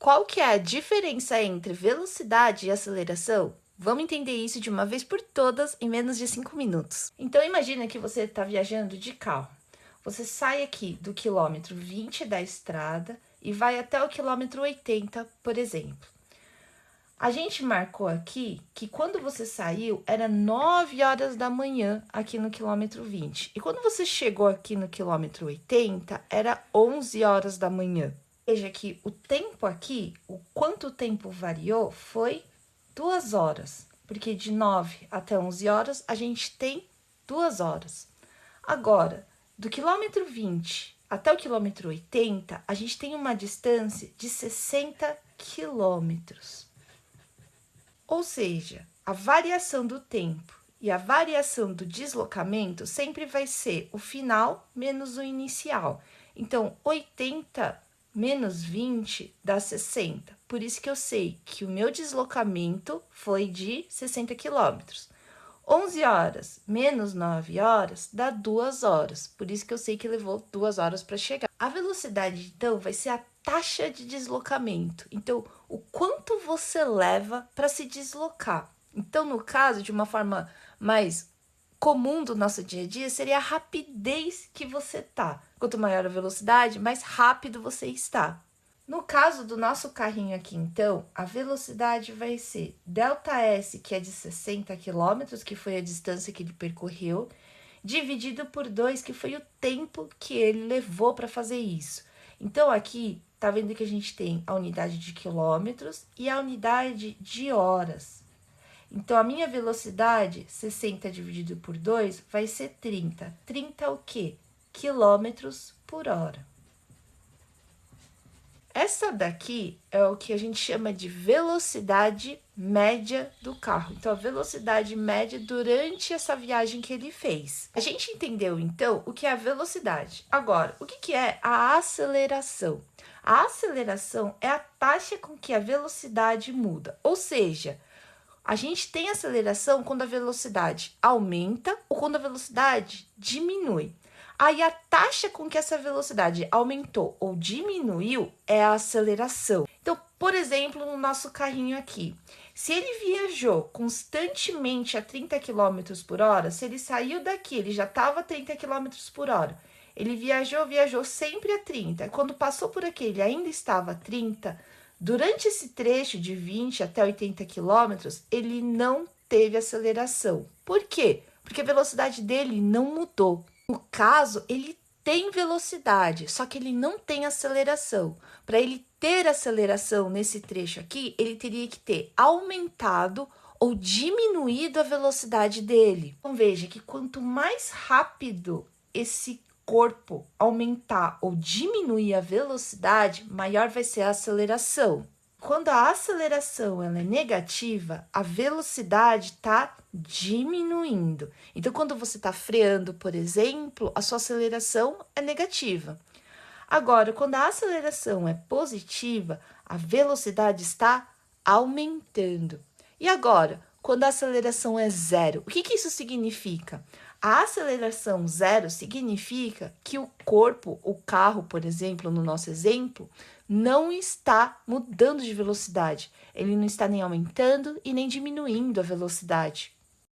qual que é a diferença entre velocidade e aceleração? Vamos entender isso de uma vez por todas em menos de 5 minutos. Então, imagina que você está viajando de carro. Você sai aqui do quilômetro 20 da estrada e vai até o quilômetro 80, por exemplo. A gente marcou aqui que quando você saiu era 9 horas da manhã aqui no quilômetro 20. E quando você chegou aqui no quilômetro 80, era 11 horas da manhã. Veja que o tempo aqui, o quanto o tempo variou, foi 2 horas. Porque de 9 até 11 horas, a gente tem 2 horas. Agora, do quilômetro 20 até o quilômetro 80, a gente tem uma distância de 60 quilômetros. Ou seja, a variação do tempo e a variação do deslocamento sempre vai ser o final menos o inicial. Então, 80 menos 20 dá 60. Por isso que eu sei que o meu deslocamento foi de 60 quilômetros. 11 horas menos 9 horas dá 2 horas. Por isso que eu sei que levou 2 horas para chegar. A velocidade, então, vai ser a taxa de deslocamento. Então, o quanto você leva para se deslocar. Então, no caso, de uma forma mais comum do nosso dia a dia, seria a rapidez que você tá. Quanto maior a velocidade, mais rápido você está. No caso do nosso carrinho aqui, então, a velocidade vai ser ΔS, que é de 60 km, que foi a distância que ele percorreu, dividido por 2, que foi o tempo que ele levou para fazer isso. Então, aqui, tá vendo que a gente tem a unidade de quilômetros e a unidade de horas. Então, a minha velocidade, 60 dividido por 2, vai ser 30. 30 é o quê? Quilômetros por hora. Essa daqui é o que a gente chama de velocidade média do carro. Então, a velocidade média durante essa viagem que ele fez. A gente entendeu, então, o que é a velocidade. Agora, o que é a aceleração? A aceleração é a taxa com que a velocidade muda. Ou seja, a gente tem aceleração quando a velocidade aumenta ou quando a velocidade diminui. Aí a taxa com que essa velocidade aumentou ou diminuiu é a aceleração. Então, por exemplo, no nosso carrinho aqui, se ele viajou constantemente a 30 km por hora, se ele saiu daqui, ele já estava a 30 km por hora, ele viajou sempre a 30. Quando passou por aqui, ele ainda estava a 30. Durante esse trecho de 20 até 80 quilômetros, ele não teve aceleração. Por quê? Porque a velocidade dele não mudou. No caso, ele tem velocidade, só que ele não tem aceleração. Para ele ter aceleração nesse trecho aqui, ele teria que ter aumentado ou diminuído a velocidade dele. Então, veja que quanto mais rápido esse corpo aumentar ou diminuir a velocidade, maior vai ser a aceleração. Quando a aceleração ela é negativa, a velocidade está diminuindo. Então, quando você está freando, por exemplo, a sua aceleração é negativa. Agora, quando a aceleração é positiva, a velocidade está aumentando. E agora, quando a aceleração é zero, o que isso significa? A aceleração zero significa que o corpo, o carro, por exemplo, no nosso exemplo, não está mudando de velocidade. Ele não está nem aumentando e nem diminuindo a velocidade.